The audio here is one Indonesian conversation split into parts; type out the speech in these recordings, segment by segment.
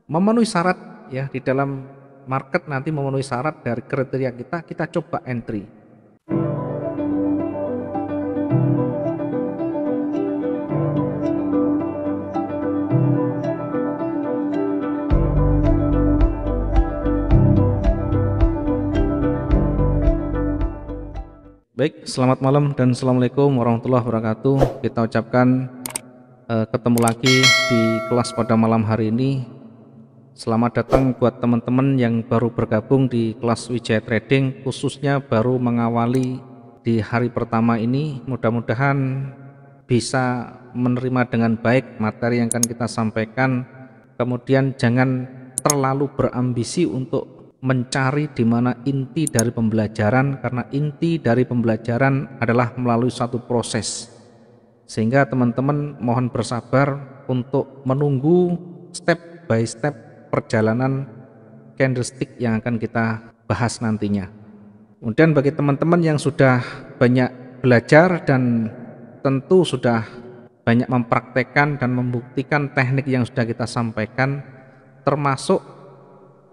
memenuhi syarat ya, di dalam market nanti memenuhi syarat dari kriteria kita coba entry. Baik, selamat malam dan assalamualaikum warahmatullahi wabarakatuh. Kita ucapkan ketemu lagi di kelas pada malam hari ini. Selamat datang buat teman-teman yang baru bergabung di kelas Wijaya Trading, khususnya baru mengawali di hari pertama ini. Mudah-mudahan bisa menerima dengan baik materi yang akan kita sampaikan. Kemudian jangan terlalu berambisi untuk mencari di mana inti dari pembelajaran, karena inti dari pembelajaran adalah melalui satu proses. Sehingga teman-teman mohon bersabar untuk menunggu step by step perjalanan candlestick yang akan kita bahas nantinya. Kemudian bagi teman-teman yang sudah banyak belajar dan tentu sudah banyak mempraktekkan dan membuktikan teknik yang sudah kita sampaikan, termasuk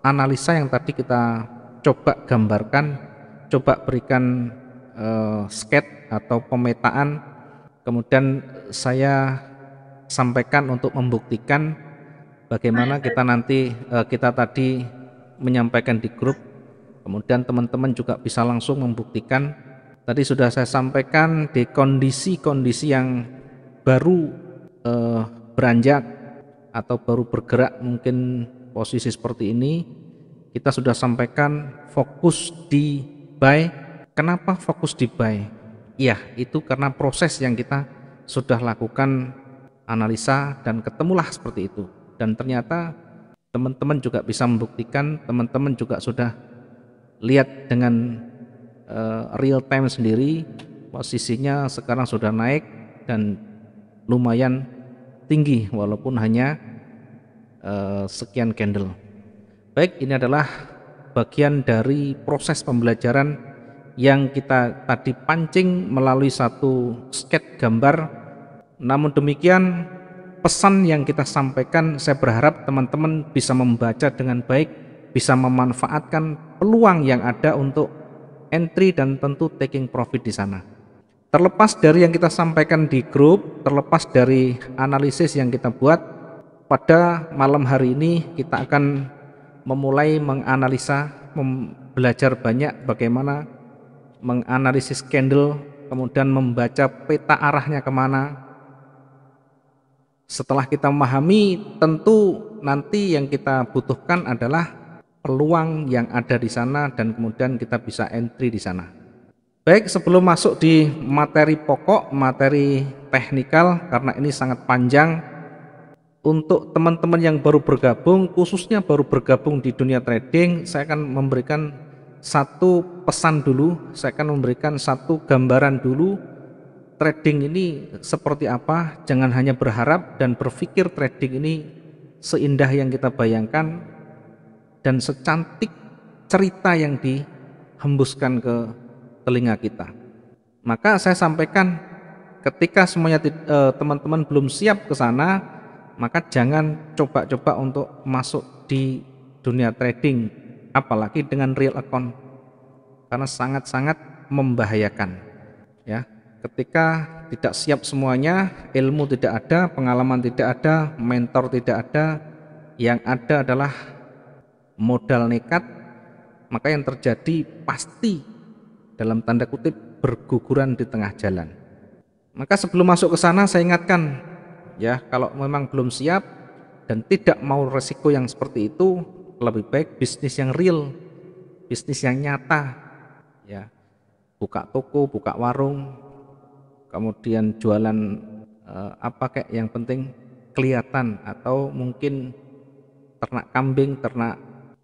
analisa yang tadi kita coba gambarkan, coba berikan sketch atau pemetaan, kemudian saya sampaikan untuk membuktikan bagaimana kita tadi menyampaikan di grup, kemudian teman-teman juga bisa langsung membuktikan. Tadi sudah saya sampaikan di kondisi-kondisi yang baru beranjak atau baru bergerak, mungkin posisi seperti ini, kita sudah sampaikan fokus di buy. Kenapa fokus di buy? Ya, itu karena proses yang kita sudah lakukan analisa dan ketemulah seperti itu. Dan ternyata teman-teman juga bisa membuktikan, teman-teman juga sudah lihat dengan real time sendiri, posisinya sekarang sudah naik dan lumayan tinggi walaupun hanya sekian candle. Baik, ini adalah bagian dari proses pembelajaran yang kita tadi pancing melalui satu sketch gambar. Namun demikian, pesan yang kita sampaikan, saya berharap teman-teman bisa membaca dengan baik, bisa memanfaatkan peluang yang ada untuk entry dan tentu taking profit di sana. Terlepas dari yang kita sampaikan di grup, terlepas dari analisis yang kita buat, pada malam hari ini kita akan memulai menganalisa, belajar banyak bagaimana menganalisis candle, kemudian membaca peta arahnya kemana. Setelah kita memahami, tentu nanti yang kita butuhkan adalah peluang yang ada di sana dan kemudian kita bisa entry di sana. Baik, sebelum masuk di materi pokok, materi teknikal, karena ini sangat panjang, untuk teman-teman yang baru bergabung, khususnya baru bergabung di dunia trading, saya akan memberikan satu pesan dulu, saya akan memberikan satu gambaran dulu. Trading ini seperti apa? Jangan hanya berharap dan berpikir trading ini seindah yang kita bayangkan dan secantik cerita yang dihembuskan ke telinga kita. Maka saya sampaikan, ketika semuanya teman-teman belum siap ke sana, maka jangan coba-coba untuk masuk di dunia trading, apalagi dengan real account, karena sangat-sangat membahayakan ya. Ketika tidak siap semuanya, ilmu tidak ada, pengalaman tidak ada, mentor tidak ada, yang ada adalah modal nekat, maka yang terjadi pasti dalam tanda kutip berguguran di tengah jalan. Maka sebelum masuk ke sana, saya ingatkan ya, kalau memang belum siap dan tidak mau resiko yang seperti itu, lebih baik bisnis yang real, bisnis yang nyata ya. Buka toko, buka warung, kemudian jualan apa kayak, yang penting kelihatan, atau mungkin ternak kambing, ternak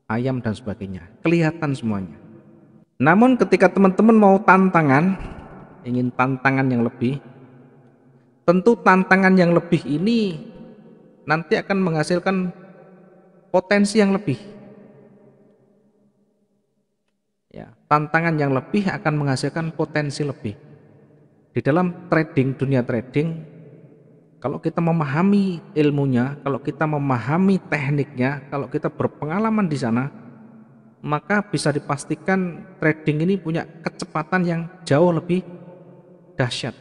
ayam dan sebagainya, kelihatan semuanya. Namun ketika teman-teman mau tantangan, ingin tantangan yang lebih, tentu tantangan yang lebih ini nanti akan menghasilkan potensi yang lebih ya. Tantangan yang lebih akan menghasilkan potensi lebih. Di dalam trading, dunia trading, Kalau kita memahami ilmunya, kalau kita memahami tekniknya, kalau kita berpengalaman di sana, maka bisa dipastikan trading ini punya kecepatan yang jauh lebih dahsyat.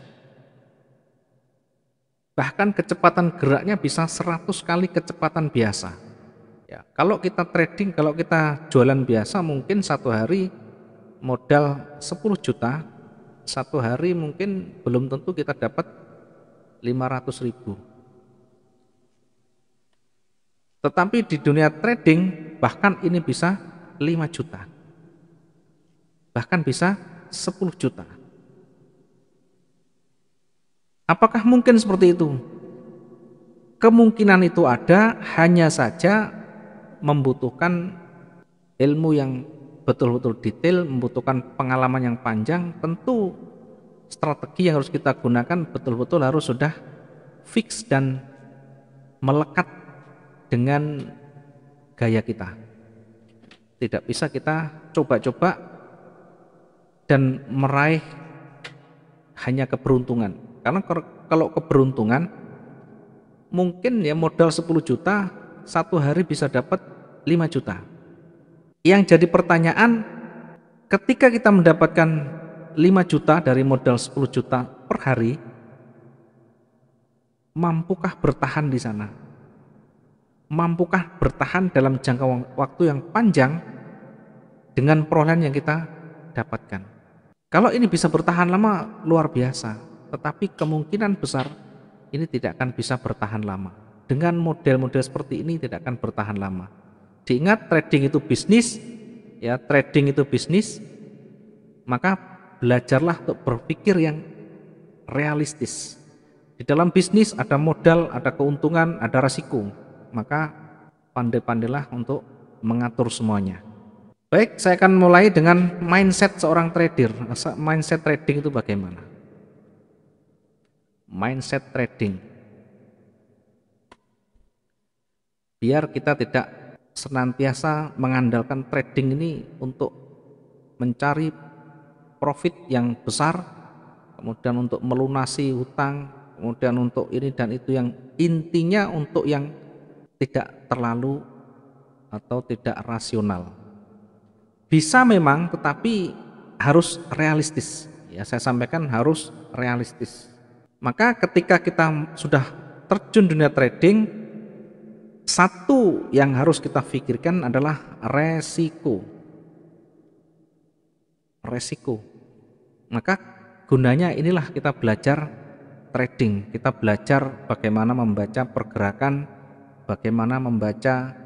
Bahkan kecepatan geraknya bisa 100 kali kecepatan biasa. Ya, kalau kita trading, kalau kita jualan biasa mungkin satu hari modal 10 juta, satu hari mungkin belum tentu kita dapat 500.000. Tetapi di dunia trading bahkan ini bisa 5 juta, bahkan bisa 10 juta. Apakah mungkin seperti itu? Kemungkinan itu ada, hanya saja membutuhkan ilmu yang betul-betul detail, membutuhkan pengalaman yang panjang. Tentu strategi yang harus kita gunakan betul-betul harus sudah fix dan melekat dengan gaya kita. Tidak bisa kita coba-coba dan meraih hanya keberuntungan. Karena kalau keberuntungan mungkin ya modal 10 juta satu hari bisa dapat 5 juta. Yang jadi pertanyaan, ketika kita mendapatkan 5 juta dari modal 10 juta per hari, mampukah bertahan di sana? Mampukah bertahan dalam jangka waktu yang panjang dengan perolehan yang kita dapatkan? Kalau ini bisa bertahan lama, luar biasa. Tetapi kemungkinan besar ini tidak akan bisa bertahan lama. Dengan model-model seperti ini tidak akan bertahan lama. Diingat, trading itu bisnis, ya, trading itu bisnis. Maka belajarlah untuk berpikir yang realistis. Di dalam bisnis ada modal, ada keuntungan, ada resiko. Maka pandai-pandailah untuk mengatur semuanya. Baik, saya akan mulai dengan mindset seorang trader. Mindset trading itu bagaimana? Mindset trading, biar kita tidak senantiasa mengandalkan trading ini untuk mencari profit yang besar, kemudian untuk melunasi hutang, kemudian untuk ini dan itu, yang intinya untuk yang tidak terlalu atau tidak rasional. Bisa memang, tetapi harus realistis. Ya, saya sampaikan harus realistis. Maka ketika kita sudah terjun dunia trading, satu yang harus kita pikirkan adalah resiko. Resiko. Maka gunanya inilah kita belajar trading. Kita belajar bagaimana membaca pergerakan, bagaimana membaca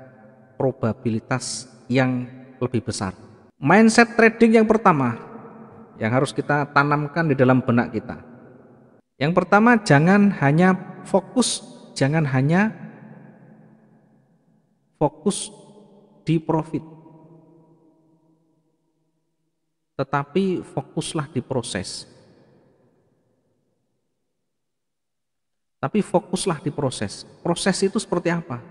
probabilitas yang lebih besar. Mindset trading yang pertama yang harus kita tanamkan di dalam benak kita. Yang pertama, jangan hanya fokus di profit, tetapi fokuslah di proses. Tapi fokuslah di proses. Proses itu seperti apa?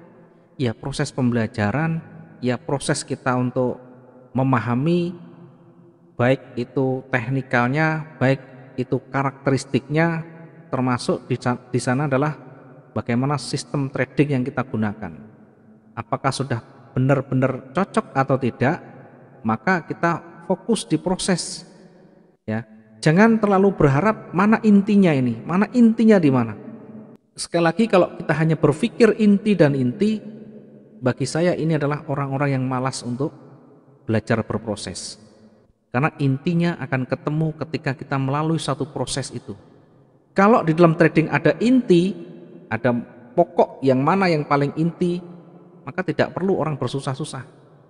Ya, proses pembelajaran, ya proses kita untuk memahami, baik itu teknikalnya, baik itu karakteristiknya, termasuk di sana adalah bagaimana sistem trading yang kita gunakan. Apakah sudah benar-benar cocok atau tidak? Maka kita fokus di proses. Ya, jangan terlalu berharap mana intinya ini, mana intinya di mana. Sekali lagi, kalau kita hanya berpikir inti dan inti, bagi saya ini adalah orang-orang yang malas untuk belajar berproses. Karena intinya akan ketemu ketika kita melalui satu proses itu. Kalau di dalam trading ada inti, ada pokok yang mana yang paling inti, maka tidak perlu orang bersusah-susah.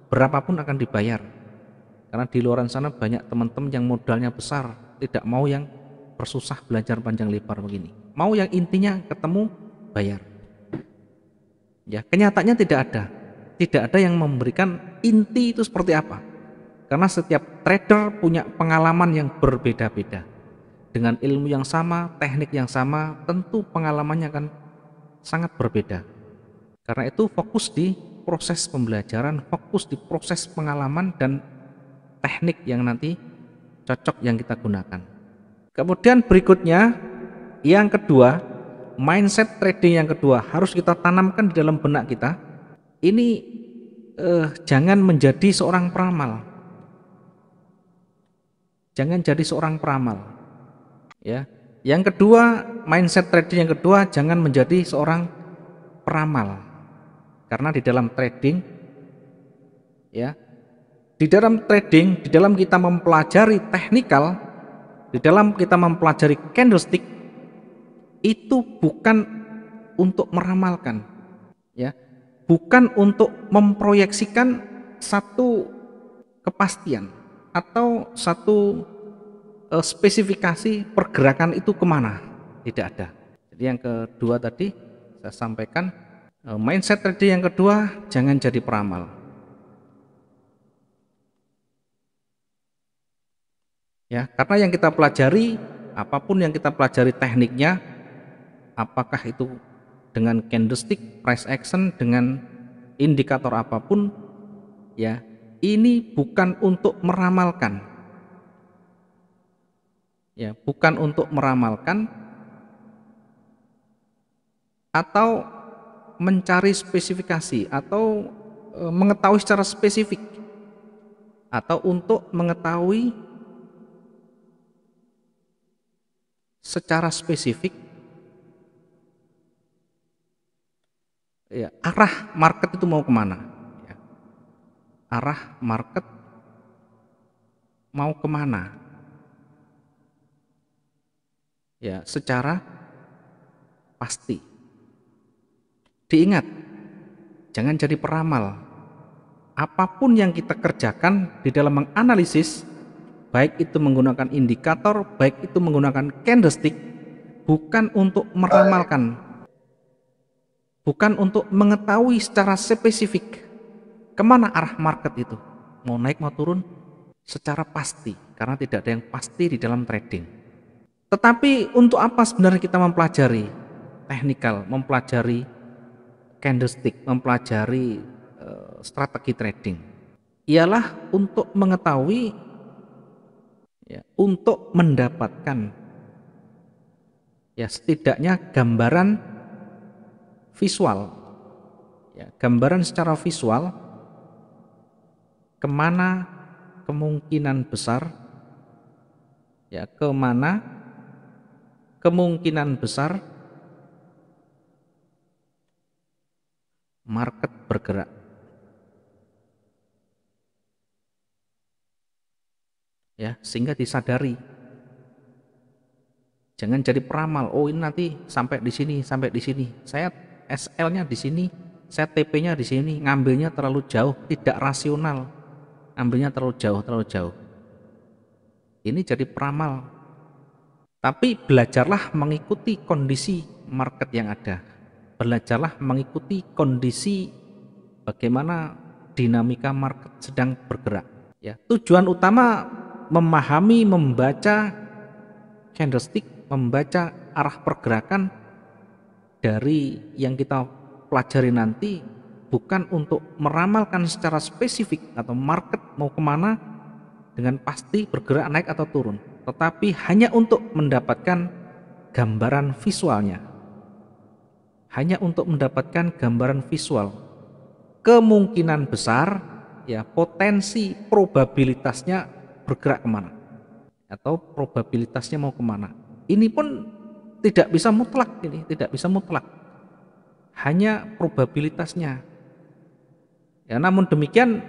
Berapapun akan dibayar. Karena di luar sana banyak teman-teman yang modalnya besar, tidak mau yang bersusah belajar panjang lebar begini. Mau yang intinya ketemu, bayar. Ya, kenyataannya tidak ada. Tidak ada yang memberikan inti itu seperti apa. Karena setiap trader punya pengalaman yang berbeda-beda. Dengan ilmu yang sama, teknik yang sama, tentu pengalamannya akan sangat berbeda. Karena itu fokus di proses pembelajaran, fokus di proses pengalaman dan teknik yang nanti cocok yang kita gunakan. Kemudian berikutnya, yang kedua, mindset trading yang kedua harus kita tanamkan di dalam benak kita. Ini jangan menjadi seorang peramal. Jangan jadi seorang peramal. Ya. Yang kedua, mindset trading yang kedua, jangan menjadi seorang peramal. Karena di dalam trading, ya, di dalam trading, di dalam kita mempelajari teknikal, di dalam kita mempelajari candlestick, itu bukan untuk meramalkan, ya, bukan untuk memproyeksikan satu kepastian atau satu spesifikasi pergerakan itu kemana, tidak ada. Jadi yang kedua tadi saya sampaikan, mindset tadi yang kedua, jangan jadi peramal. Ya, karena yang kita pelajari, apapun yang kita pelajari tekniknya, apakah itu dengan candlestick, price action, dengan indikator apapun, ya, ini bukan untuk meramalkan. Ya, bukan untuk meramalkan atau mencari spesifikasi atau mengetahui secara spesifik, atau untuk mengetahui secara spesifik, ya, arah market itu mau kemana, ya. Arah market mau kemana, ya, secara pasti. Diingat, jangan jadi peramal. Apapun yang kita kerjakan di dalam menganalisis, baik itu menggunakan indikator, baik itu menggunakan candlestick, bukan untuk meramalkan, bukan untuk mengetahui secara spesifik kemana arah market itu, mau naik mau turun secara pasti, karena tidak ada yang pasti di dalam trading. Tetapi untuk apa sebenarnya kita mempelajari teknikal, mempelajari candlestick, mempelajari strategi trading? Ialah untuk mengetahui, ya, untuk mendapatkan, ya, setidaknya gambaran visual, ya, gambaran secara visual kemana kemungkinan besar, ya, kemana kemungkinan besar market bergerak, ya, sehingga disadari. Jangan jadi peramal, oh ini nanti sampai di sini, sampai di sini, saya SL-nya di sini, saya TP-nya di sini, ngambilnya terlalu jauh, tidak rasional, ambilnya terlalu jauh. Ini jadi peramal. Tapi belajarlah mengikuti kondisi market yang ada. Belajarlah mengikuti kondisi bagaimana dinamika market sedang bergerak. Ya, tujuan utama memahami, membaca candlestick, membaca arah pergerakan dari yang kita pelajari nanti, bukan untuk meramalkan secara spesifik atau market mau kemana dengan pasti bergerak naik atau turun, tetapi hanya untuk mendapatkan gambaran visualnya, hanya untuk mendapatkan gambaran visual kemungkinan besar, ya, potensi probabilitasnya bergerak kemana atau probabilitasnya mau kemana. Ini pun tidak bisa mutlak, ini tidak bisa mutlak, hanya probabilitasnya, ya. Namun demikian,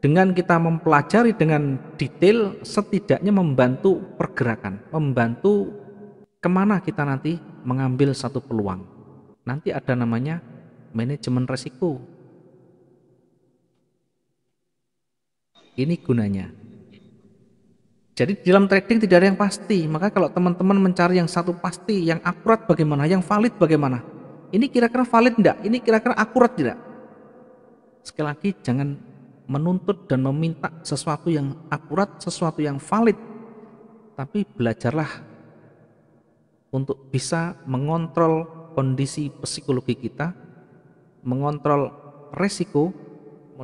dengan kita mempelajari dengan detail, setidaknya membantu pergerakan, membantu kemana kita nanti mengambil satu peluang. Nanti ada namanya manajemen resiko. Ini gunanya. Jadi di dalam trading tidak ada yang pasti. Maka kalau teman-teman mencari yang satu pasti, yang akurat bagaimana, yang valid bagaimana, ini kira-kira valid enggak, ini kira-kira akurat tidak. Sekali lagi, jangan menuntut dan meminta sesuatu yang akurat, sesuatu yang valid, tapi belajarlah untuk bisa mengontrol kondisi psikologi kita, mengontrol resiko,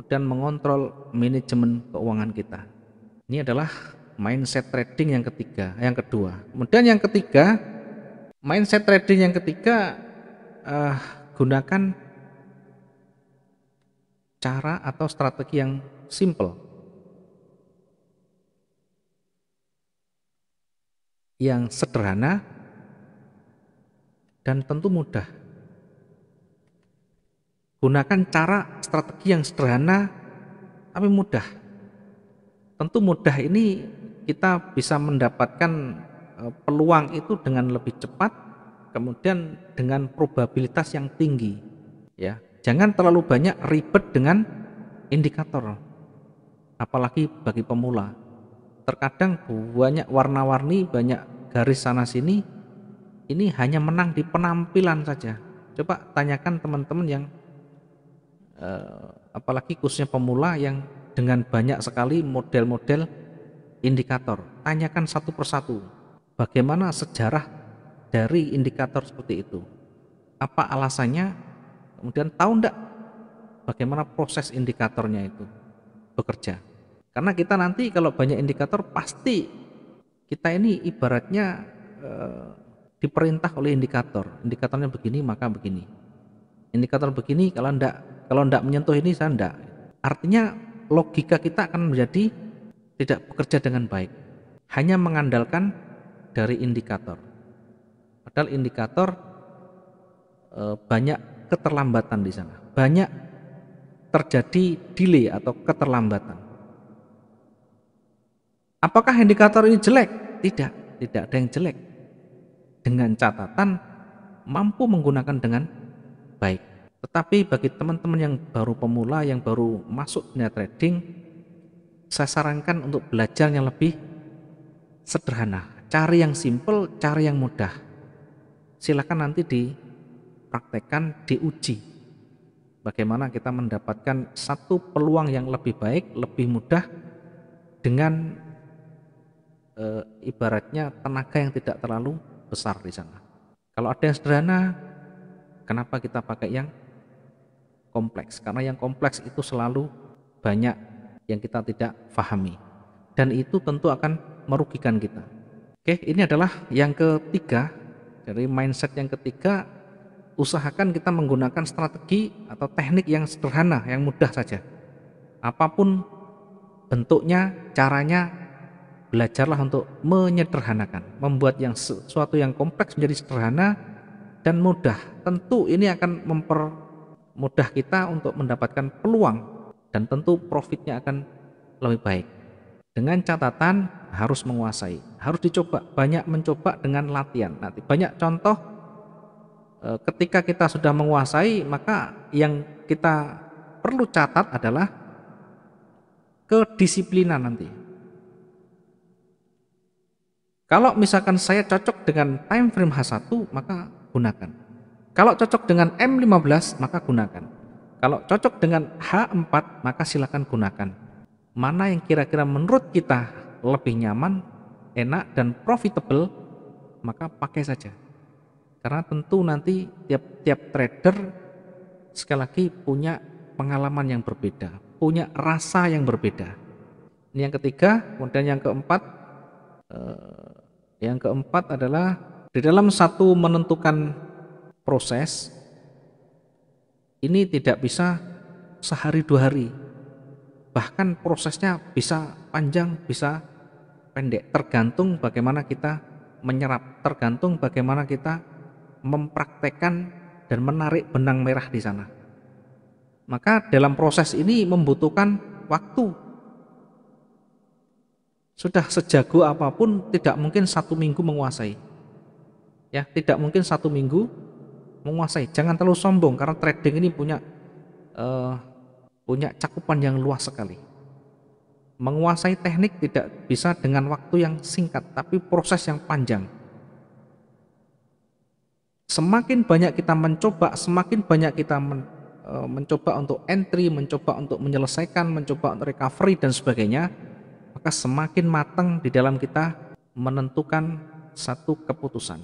dan mengontrol manajemen keuangan kita. Ini adalah mindset trading yang ketiga, yang kedua. Kemudian yang ketiga, Mindset trading yang ketiga, gunakan cara atau strategi yang simple, yang sederhana, dan tentu mudah. Gunakan cara strategi yang sederhana tapi mudah. Tentu mudah ini kita bisa mendapatkan peluang itu dengan lebih cepat, kemudian dengan probabilitas yang tinggi, ya. Jangan terlalu banyak ribet dengan indikator, apalagi bagi pemula. Terkadang banyak warna-warni, banyak garis sana sini, ini hanya menang di penampilan saja. Coba tanyakan teman-teman yang apalagi khususnya pemula yang dengan banyak sekali model-model indikator. Tanyakan satu persatu, bagaimana sejarah dari indikator seperti itu, apa alasannya, kemudian tahu enggak bagaimana proses indikatornya itu bekerja. Karena kita nanti kalau banyak indikator, pasti kita ini ibaratnya diperintah oleh indikator. Indikatornya begini maka begini, indikator begini, kalau enggak menyentuh ini saya enggak. Artinya logika kita akan menjadi tidak bekerja dengan baik, hanya mengandalkan dari indikator. Padahal indikator banyak keterlambatan di sana, banyak terjadi delay atau keterlambatan. Apakah indikator ini jelek? Tidak ada yang jelek. Dengan catatan mampu menggunakan dengan baik. Tetapi bagi teman-teman yang baru pemula, yang baru masuk dunia trading, saya sarankan untuk belajar yang lebih sederhana. Cari yang simple, cari yang mudah. Silakan nanti dipraktekkan, diuji. Bagaimana kita mendapatkan satu peluang yang lebih baik, lebih mudah, dengan ibaratnya tenaga yang tidak terlalu besar di sana. Kalau ada yang sederhana, kenapa kita pakai yang kompleks? Karena yang kompleks itu selalu banyak yang kita tidak pahami, dan itu tentu akan merugikan kita. Oke, ini adalah yang ketiga. Dari mindset yang ketiga, usahakan kita menggunakan strategi atau teknik yang sederhana, yang mudah saja. Apapun bentuknya, caranya, belajarlah untuk menyederhanakan, membuat yang sesuatu yang kompleks menjadi sederhana dan mudah. Tentu ini akan mempermudah kita untuk mendapatkan peluang, dan tentu profitnya akan lebih baik. Dengan catatan harus menguasai, harus dicoba, banyak mencoba dengan latihan. Nanti banyak contoh, ketika kita sudah menguasai, maka yang kita perlu catat adalah kedisiplinan nanti. Kalau misalkan saya cocok dengan time frame H1, maka gunakan. Kalau cocok dengan M15, maka gunakan. Kalau cocok dengan H4, maka silakan gunakan. Mana yang kira-kira menurut kita lebih nyaman, enak, dan profitable, maka pakai saja. Karena tentu nanti tiap trader sekali lagi punya pengalaman yang berbeda, punya rasa yang berbeda. Ini yang ketiga. Kemudian yang keempat adalah di dalam satu menentukan proses ini tidak bisa sehari dua hari, bahkan prosesnya bisa panjang, bisa pendek, tergantung bagaimana kita menyerap, tergantung bagaimana kita mempraktekkan dan menarik benang merah di sana. Maka dalam proses ini membutuhkan waktu. Sudah sejago apapun, tidak mungkin 1 minggu menguasai. Ya, tidak mungkin 1 minggu menguasai. Jangan terlalu sombong, karena trading ini punya cakupan yang luas sekali. Menguasai teknik tidak bisa dengan waktu yang singkat, tapi proses yang panjang. Semakin banyak kita mencoba, semakin banyak kita mencoba untuk entry, mencoba untuk menyelesaikan, mencoba untuk recovery dan sebagainya, maka semakin matang di dalam kita menentukan satu keputusan,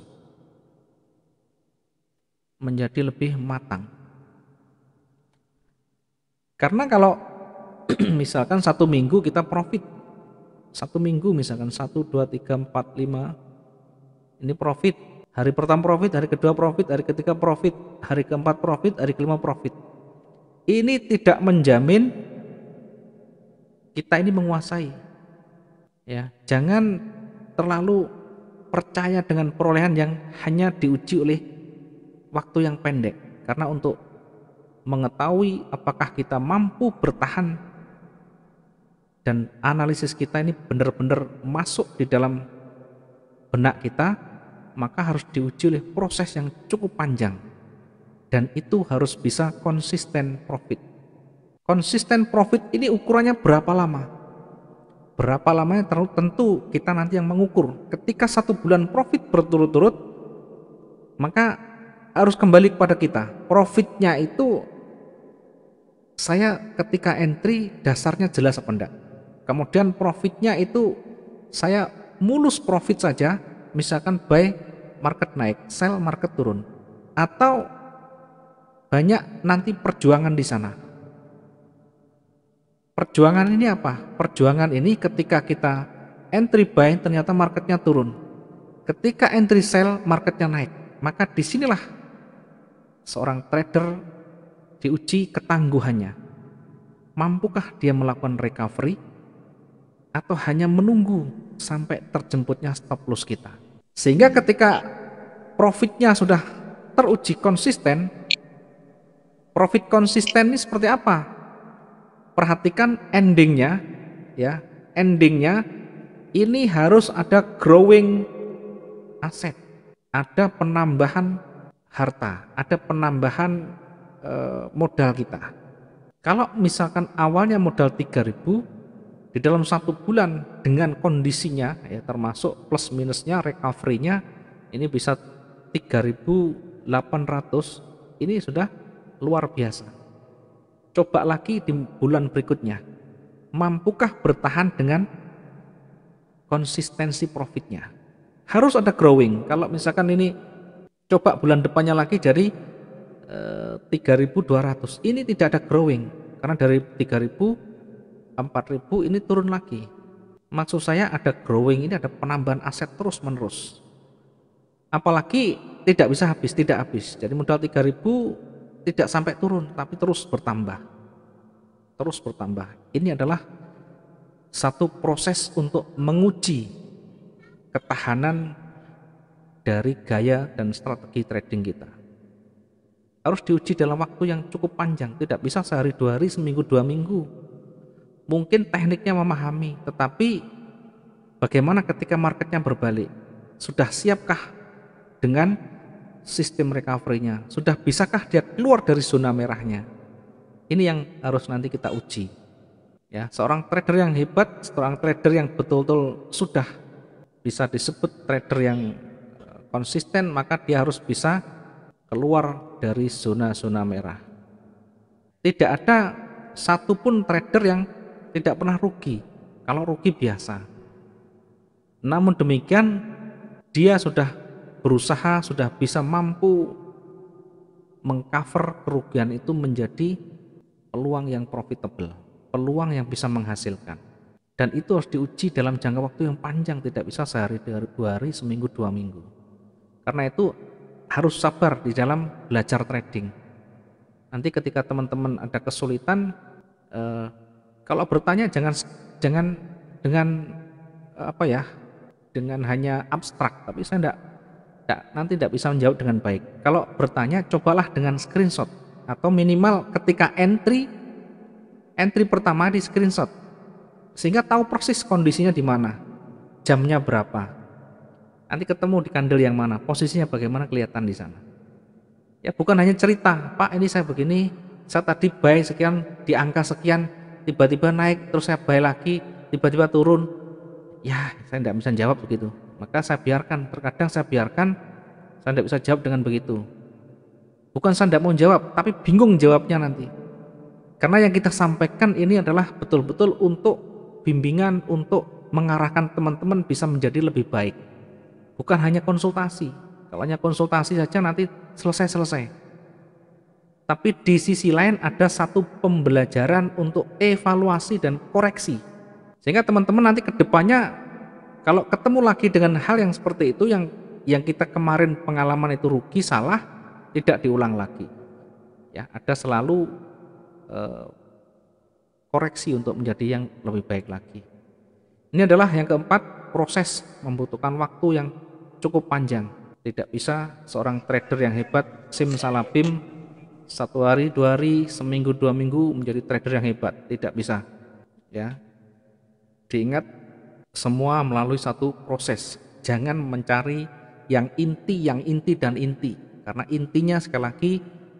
menjadi lebih matang. Karena kalau misalkan 1 minggu kita profit, 1 minggu misalkan 1, 2, 3, 4, 5 ini profit, Hari pertama profit, hari kedua profit, hari ketiga profit, hari keempat profit, hari kelima profit. Ini tidak menjamin kita ini menguasai. Ya, jangan terlalu percaya dengan perolehan yang hanya diuji oleh waktu yang pendek. Karena untuk mengetahui apakah kita mampu bertahan dan analisis kita ini benar-benar masuk di dalam benak kita, maka harus diuji oleh proses yang cukup panjang, dan itu harus bisa konsisten profit. Konsisten profit ini ukurannya berapa lama? Berapa lamanya tentu kita nanti yang mengukur. Ketika 1 bulan profit berturut-turut, maka harus kembali kepada kita. Profitnya itu saya ketika entry dasarnya jelas apa enggak? Kemudian profitnya itu saya mulus profit saja, misalkan buy market naik, sell market turun, atau banyak nanti perjuangan di sana. Perjuangan ini apa? Perjuangan ini ketika kita entry buy ternyata marketnya turun, ketika entry sell marketnya naik, maka disinilah seorang trader diuji ketangguhannya. Mampukah dia melakukan recovery atau hanya menunggu sampai terjemputnya stop loss kita. Sehingga ketika profitnya sudah teruji konsisten, profit konsisten ini seperti apa? Perhatikan endingnya, ya. Endingnya ini harus ada growing aset, ada penambahan harta, ada penambahan modal kita. Kalau misalkan awalnya modal 3.000, di dalam 1 bulan dengan kondisinya, ya, termasuk plus minusnya, recovery-nya ini bisa 3.800, ini sudah luar biasa. Coba lagi di bulan berikutnya, mampukah bertahan dengan konsistensi profitnya? Harus ada growing. Kalau misalkan ini coba bulan depannya lagi dari 3.200, ini tidak ada growing, karena dari 3.000 4.000 ini turun lagi. Maksud saya ada growing, ini ada penambahan aset terus menerus. Apalagi tidak bisa habis, tidak habis. Jadi modal 3.000 tidak sampai turun, tapi terus bertambah. Terus bertambah. Ini adalah satu proses untuk menguji ketahanan dari gaya dan strategi trading kita. Harus diuji dalam waktu yang cukup panjang, tidak bisa sehari 2 hari, seminggu 2 minggu. Mungkin tekniknya memahami, tetapi bagaimana ketika marketnya berbalik? Sudah siapkah dengan sistem recovery-nya? Sudah bisakah dia keluar dari zona merahnya? Ini yang harus nanti kita uji. Ya, seorang trader yang hebat, seorang trader yang betul-betul sudah bisa disebut trader yang konsisten, maka dia harus bisa keluar dari zona-zona merah. Tidak ada satupun trader yang tidak pernah rugi. Kalau rugi biasa. Namun demikian dia sudah berusaha, sudah bisa mampu mengcover kerugian itu menjadi peluang yang profitable, peluang yang bisa menghasilkan. Dan itu harus diuji dalam jangka waktu yang panjang, tidak bisa sehari 2 hari, seminggu 2 minggu. Karena itu harus sabar di dalam belajar trading. Nanti ketika teman-teman ada kesulitan, kalau bertanya jangan dengan dengan hanya abstrak, tapi saya nanti tidak bisa menjawab dengan baik. Kalau bertanya cobalah dengan screenshot, atau minimal ketika entry pertama di screenshot, sehingga tahu persis kondisinya di mana, jamnya berapa, nanti ketemu di candle yang mana, posisinya bagaimana, kelihatan di sana. Ya, bukan hanya cerita, Pak ini saya begini, saya tadi buy sekian di angka sekian, tiba-tiba naik, terus saya buy lagi, tiba-tiba turun. Ya, saya tidak bisa jawab begitu. Maka saya biarkan, terkadang saya biarkan, saya tidak bisa jawab dengan begitu. Bukan saya tidak mau jawab, tapi bingung jawabnya nanti. Karena yang kita sampaikan ini adalah betul-betul untuk bimbingan, untuk mengarahkan teman-teman bisa menjadi lebih baik. Bukan hanya konsultasi. Kalau hanya konsultasi saja nanti selesai. Tapi di sisi lain ada satu pembelajaran untuk evaluasi dan koreksi. Sehingga teman-teman nanti ke depannya kalau ketemu lagi dengan hal yang seperti itu, yang yang kita kemarin pengalaman itu rugi, salah, tidak diulang lagi. Ya, ada selalu koreksi untuk menjadi yang lebih baik lagi. Ini adalah yang keempat, proses membutuhkan waktu yang cukup panjang. Tidak bisa seorang trader yang hebat simsalabim 1 hari, 2 hari, seminggu, 2 minggu menjadi trader yang hebat. Tidak bisa. Ya, diingat semua melalui satu proses. Jangan mencari yang inti dan inti, karena intinya sekali lagi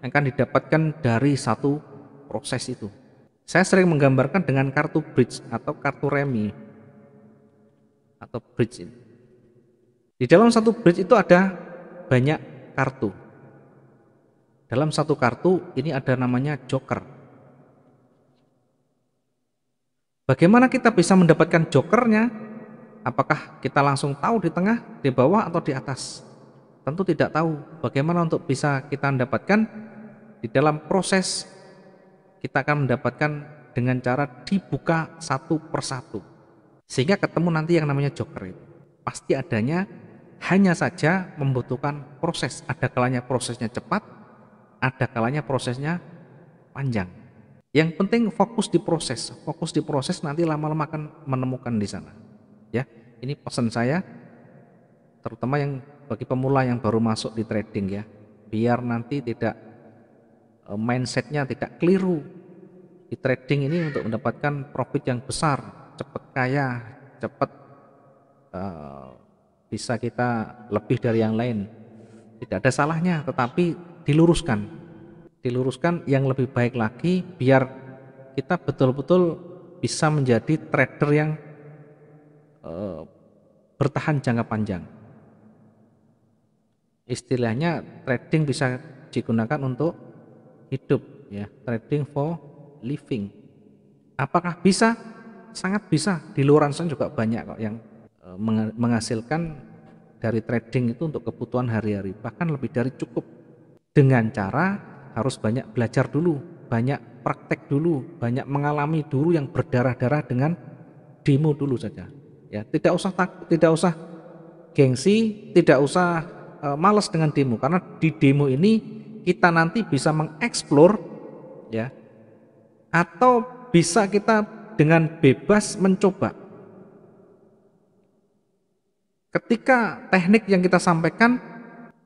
akan didapatkan dari satu proses itu. Saya sering menggambarkan dengan kartu bridge atau kartu remi atau bridge ini. Di dalam satu bridge itu ada banyak kartu. Dalam satu kartu ini ada namanya joker. Bagaimana kita bisa mendapatkan jokernya? Apakah kita langsung tahu di tengah, di bawah, atau di atas? Tentu tidak tahu. Bagaimana untuk bisa kita mendapatkan? Di dalam proses kita akan mendapatkan dengan cara dibuka satu persatu, sehingga ketemu nanti yang namanya joker itu. Pasti adanya, hanya saja membutuhkan proses. Ada kalanya prosesnya cepat, ada kalanya prosesnya panjang. Yang penting fokus di proses nanti lama-lama akan menemukan di sana. Ya, ini pesan saya, terutama yang bagi pemula yang baru masuk di trading ya, biar nanti tidak mindsetnya tidak keliru di trading ini untuk mendapatkan profit yang besar, cepat kaya, cepat bisa kita lebih dari yang lain. Tidak ada salahnya, tetapi diluruskan yang lebih baik lagi, biar kita betul-betul bisa menjadi trader yang bertahan jangka panjang. Istilahnya trading bisa digunakan untuk hidup ya, trading for living. Apakah bisa? Sangat bisa. Di luar sana juga banyak kok yang menghasilkan dari trading itu untuk kebutuhan hari-hari, bahkan lebih dari cukup. Dengan cara harus banyak belajar dulu, banyak praktek dulu, banyak mengalami dulu yang berdarah-darah dengan demo dulu saja. Ya, tidak usah takut, tidak usah gengsi, tidak usah malas dengan demo, karena di demo ini kita nanti bisa mengeksplor ya, atau bisa kita dengan bebas mencoba. Ketika teknik yang kita sampaikan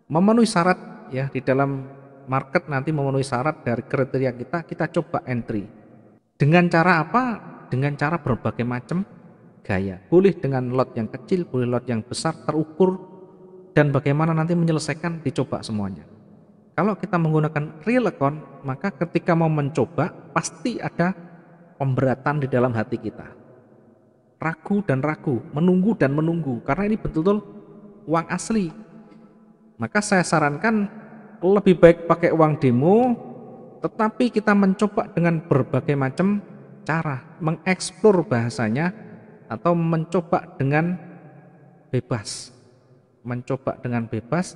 memenuhi syarat ya, di dalam market nanti memenuhi syarat dari kriteria kita coba entry. Dengan cara apa? Dengan cara berbagai macam gaya. Boleh dengan lot yang kecil, boleh lot yang besar, terukur, dan bagaimana nanti menyelesaikan dicoba semuanya. Kalau kita menggunakan real account, maka ketika mau mencoba pasti ada pemberatan di dalam hati kita. Ragu dan ragu, menunggu dan menunggu, karena ini betul-betul uang asli. Maka saya sarankan lebih baik pakai uang demo, tetapi kita mencoba dengan berbagai macam cara, mengeksplor bahasanya, atau mencoba dengan bebas. Mencoba dengan bebas,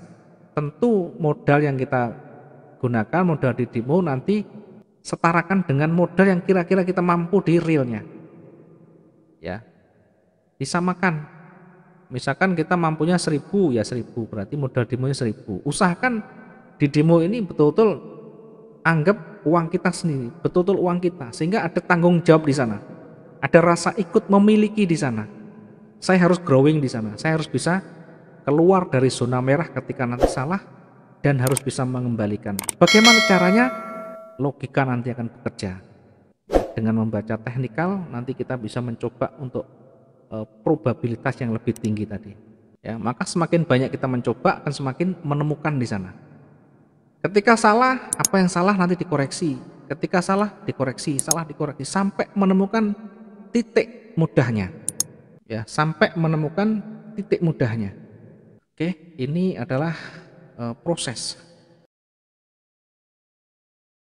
tentu modal yang kita gunakan, modal di demo nanti setarakan dengan modal yang kira-kira kita mampu di realnya. Ya, disamakan. Misalkan kita mampunya 1.000, ya 1.000, berarti modal demonya 1.000. Usahakan di demo ini betul-betul anggap uang kita sendiri, betul-betul uang kita, sehingga ada tanggung jawab di sana, ada rasa ikut memiliki di sana. Saya harus growing di sana, saya harus bisa keluar dari zona merah ketika nanti salah, dan harus bisa mengembalikan. Bagaimana caranya? Logika nanti akan bekerja. Dengan membaca teknikal nanti kita bisa mencoba untuk probabilitas yang lebih tinggi tadi. Ya, maka semakin banyak kita mencoba akan semakin menemukan di sana. Ketika salah, apa yang salah nanti dikoreksi. Ketika salah dikoreksi, sampai menemukan titik mudahnya. Ya, sampai menemukan titik mudahnya. Oke, ini adalah proses.